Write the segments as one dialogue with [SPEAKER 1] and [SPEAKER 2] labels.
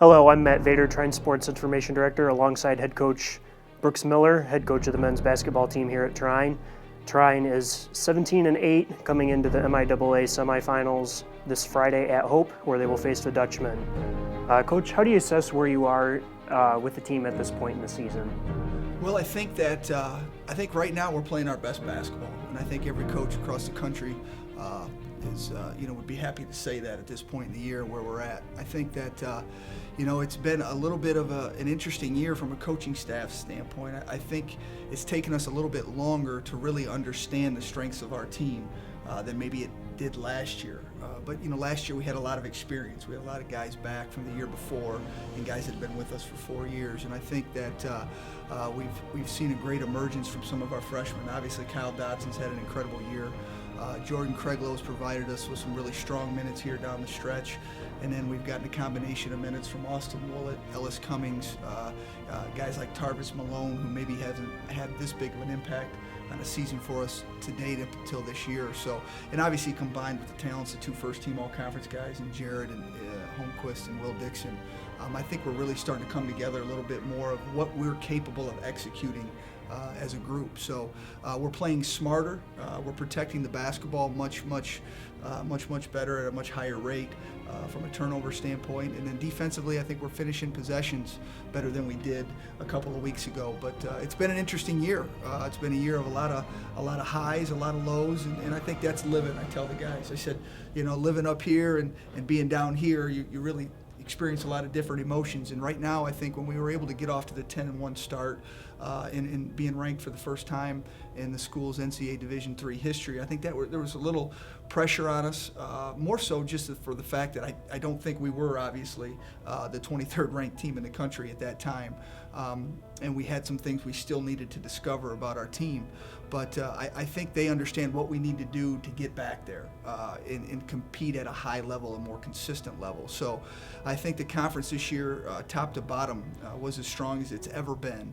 [SPEAKER 1] Hello, I'm Matt Vader, Trine Sports Information Director, alongside head coach Brooks Miller, head coach of the men's basketball team here at Trine. Trine is 17-8 coming into the MIAA Semifinals this Friday at Hope, where they will face the Dutchmen. Coach, how do you assess where you are with the team at this point in the season?
[SPEAKER 2] Well, I think right now we're playing our best basketball, and I think every coach across the country would be happy to say that at this point in the year where we're at. I think that it's been a little bit of an interesting year from a coaching staff standpoint. I think it's taken us a little bit longer to really understand the strengths of our team than maybe it did last year. But last year we had a lot of experience. We had a lot of guys back from the year before and guys that had been with us for 4 years. And I think that we've seen a great emergence from some of our freshmen. Obviously, Kyle Dotson's had an incredible year. Jordan Craiglow has provided us with some really strong minutes here down the stretch. And then we've gotten a combination of minutes from Austin Willett, Ellis Cummings, guys like Tarvis Malone, who maybe hasn't had this big of an impact on a season for us to date up until this year. So, and obviously combined with the talents of 2 first-team all-conference guys and Jared and Holmquist and Will Dixon, I think we're really starting to come together a little bit more of what we're capable of executing as a group. So we're playing smarter. We're protecting the basketball much better at a much higher rate from a turnover standpoint. And then defensively, I think we're finishing possessions better than we did a couple of weeks ago. But it's been an interesting year. It's been a year of a lot of highs, a lot of lows, and I think that's living. I tell the guys, I said, living up here and being down here, you really experience a lot of different emotions. And right now, I think when we were able to get off to the 10-1 start and being ranked for the first time in the school's NCAA Division III history, I think that there was a little pressure on us, more so just for the fact that I don't think we were obviously the 23rd ranked team in the country at that time. And we had some things we still needed to discover about our team. But I think they understand what we need to do to get back there and compete at a high level, a more consistent level. So I think the conference this year, top to bottom, was as strong as it's ever been.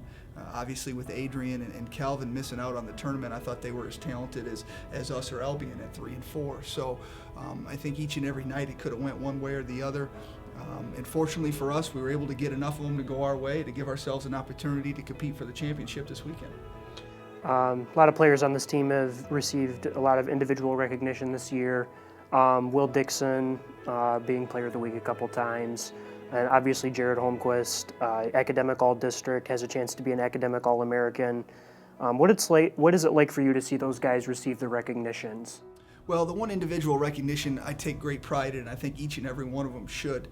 [SPEAKER 2] Obviously with Adrian and Calvin missing out on the tournament, I thought they were as talented as us or Albion at 3 and 4. So I think each and every night it could have went one way or the other. And fortunately for us, we were able to get enough of them to go our way to give ourselves an opportunity to compete for the championship this weekend.
[SPEAKER 1] A lot of players on this team have received a lot of individual recognition this year. Will Dixon being Player of the Week a couple times. And obviously Jared Holmquist, Academic All-District, has a chance to be an Academic All-American. What is it like for you to see those guys receive the recognitions?
[SPEAKER 2] Well, the one individual recognition I take great pride in, I think each and every one of them should.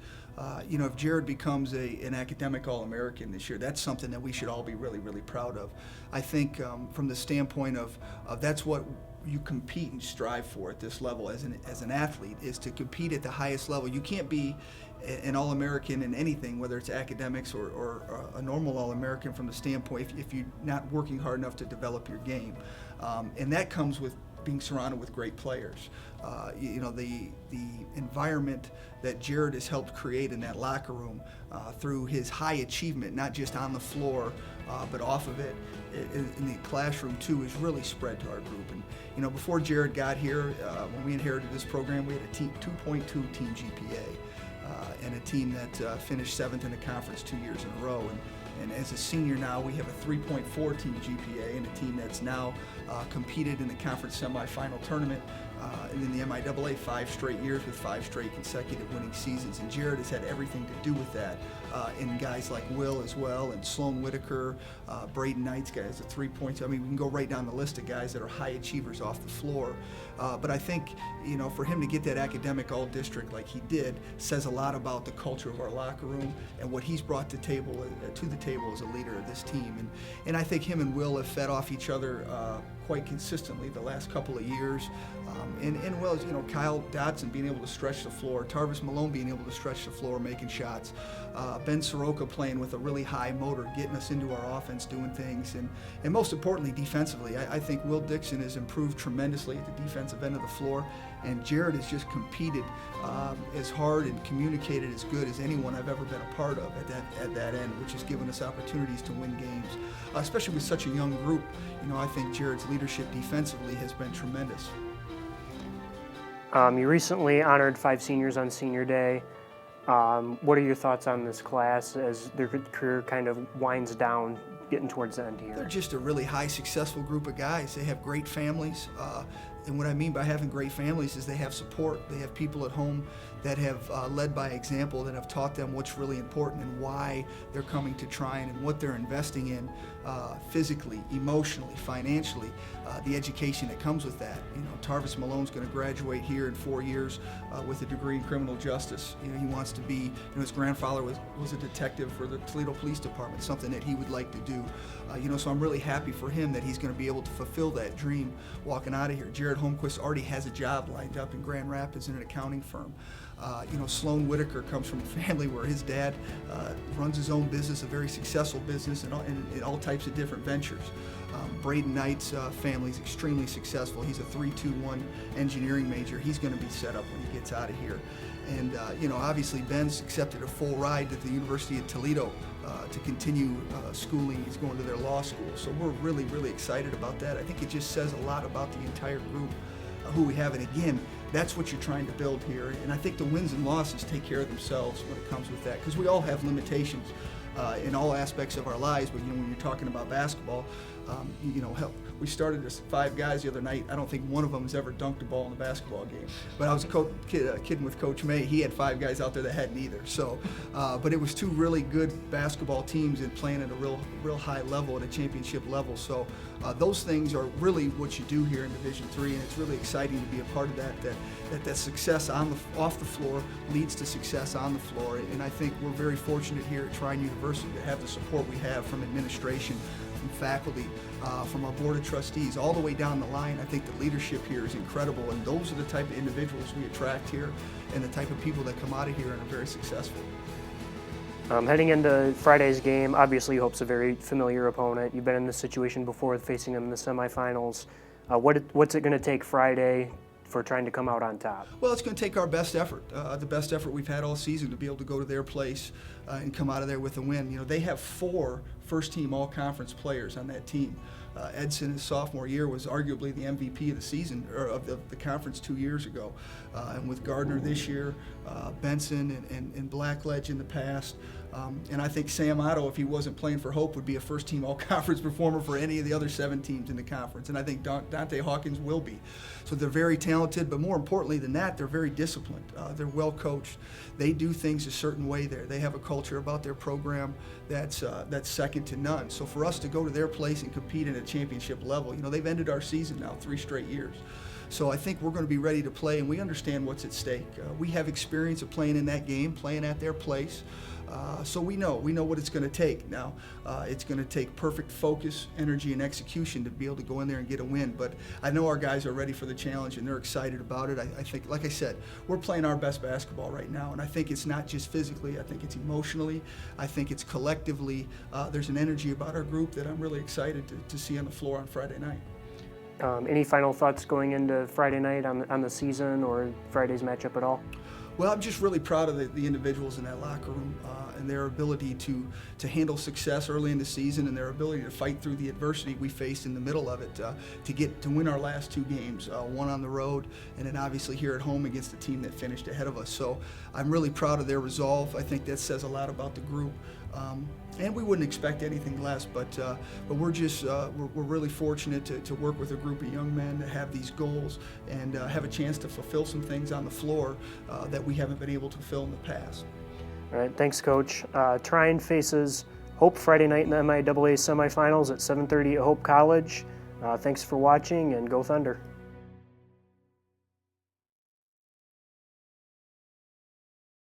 [SPEAKER 2] If Jared becomes an Academic All-American this year, that's something that we should all be really, really proud of. I think from the standpoint of that's what you compete and strive for at this level as an athlete, is to compete at the highest level. You can't be an All-American in anything, whether it's academics or a normal All-American from the standpoint if you're not working hard enough to develop your game. And that comes with being surrounded with great players. The environment that Jared has helped create in that locker room through his high achievement, not just on the floor, but off of it in the classroom too, is really spread to our group. And before Jared got here, when we inherited this program, we had a 2.2 team GPA and a team that finished 7th in the conference 2 years in a row. And as a senior now, we have a 3.4 team GPA and a team that's now competed in the conference semifinal tournament and in the MIAA 5 straight years with 5 straight consecutive winning seasons. And Jared has had everything to do with that. And guys like Will as well, and Sloan Whitaker, Braden Knight's guys, the 3 points. I mean, we can go right down the list of guys that are high achievers off the floor. But I think, for him to get that Academic All-District like he did says a lot about the culture of our locker room and what he's brought to the table as a leader of this team. And I think him and Will have fed off each other quite consistently the last couple of years. And well, Kyle Dotson being able to stretch the floor, Tarvis Malone being able to stretch the floor, making shots, Ben Soroka playing with a really high motor, getting us into our offense, doing things, and most importantly, defensively. I think Will Dixon has improved tremendously at the defensive end of the floor, and Jared has just competed as hard and communicated as good as anyone I've ever been a part of at that end, which has given us opportunities to win games, especially with such a young group. I think Jared's leadership defensively has been tremendous.
[SPEAKER 1] You recently honored 5 seniors on Senior Day. What are your thoughts on this class as their career kind of winds down, getting towards the end
[SPEAKER 2] They're
[SPEAKER 1] here?
[SPEAKER 2] just a really high, successful group of guys. They have great families. And what I mean by having great families is they have support. They have people at home that have led by example, that have taught them what's really important and why they're coming to Tryon and what they're investing in physically, emotionally, financially, the education that comes with that. You know, Tarvis Malone's going to graduate here in 4 years with a degree in criminal justice. You know, he wants to be, you know, his grandfather was a detective for the Toledo Police Department, something that he would like to do. You know, so I'm really happy for him that he's going to be able to fulfill that dream walking out of here. Jared Holmquist already has a job lined up in Grand Rapids in an accounting firm. You know, Sloan Whitaker comes from a family where his dad runs his own business, a very successful business in all types of different ventures. Braden Knight's family is extremely successful. He's a 3-2-1 engineering major. He's going to be set up when he gets out of here. And, you know, obviously Ben's accepted a full ride to the University of Toledo to continue schooling. He's going to their law school. So we're really, really excited about that. I think it just says a lot about the entire group who we have. And again, that's what you're trying to build here. And I think the wins and losses take care of themselves when it comes with that, because we all have limitations in all aspects of our lives. But you know, when you're talking about basketball, you know, hell, we started as 5 guys the other night. I don't think one of them has ever dunked a ball in a basketball game. But I was kidding with Coach May. He had 5 guys out there that hadn't either. So, but it was 2 really good basketball teams and playing at a real high level, at a championship level. So those things are really what you do here in Division III, and it's really exciting to be a part of that. That success off the floor leads to success on the floor. And I think we're very fortunate here at Tryon University to have the support we have from administration, from faculty, from our board of trustees, all the way down the line. I think the leadership here is incredible, and those are the type of individuals we attract here and the type of people that come out of here and are very successful.
[SPEAKER 1] Heading into Friday's game, obviously Hope's a very familiar opponent. You've been in this situation before, facing them in the semifinals. What's it going to take Friday for trying to come out on top?
[SPEAKER 2] Well, it's going to take our best effort, the best effort we've had all season, to be able to go to their place and come out of there with a win. You know, they have 4 first-team all-conference players on that team. Edson, his sophomore year, was arguably the MVP of the season, or of the conference 2 years ago. And with Gardner this year, Benson and Blackledge in the past. And I think Sam Otto, if he wasn't playing for Hope, would be a first-team all-conference performer for any of the other 7 teams in the conference. And I think Dante Hawkins will be. So they're very talented, but more importantly than that, they're very disciplined. They're well coached. They do things a certain way there. They have a culture about their program that's second to none. So for us to go to their place and compete at a championship level, you know, they've ended our season now 3 straight years. So I think we're going to be ready to play, and we understand what's at stake. We have experience of playing in that game, playing at their place. So we know what it's going to take. Now, it's going to take perfect focus, energy, and execution to be able to go in there and get a win. But I know our guys are ready for the challenge, and they're excited about it. I think, like I said, we're playing our best basketball right now, and I think it's not just physically. I think it's emotionally. I think it's collectively. There's an energy about our group that I'm really excited to see on the floor on Friday night.
[SPEAKER 1] Any final thoughts going into Friday night on the season or Friday's matchup at all?
[SPEAKER 2] Well, I'm just really proud of the individuals in that locker room and their ability to handle success early in the season, and their ability to fight through the adversity we faced in the middle of it to win our last 2 games, one on the road and then obviously here at home against the team that finished ahead of us. So I'm really proud of their resolve. I think that says a lot about the group. And we wouldn't expect anything less, but we're just we're really fortunate to work with a group of young men that have these goals and have a chance to fulfill some things on the floor that we haven't been able to fulfill in the past.
[SPEAKER 1] All right, thanks, Coach. Tryon faces Hope Friday night in the MIAA Semifinals at 7:30 at Hope College. Thanks for watching, and go Thunder.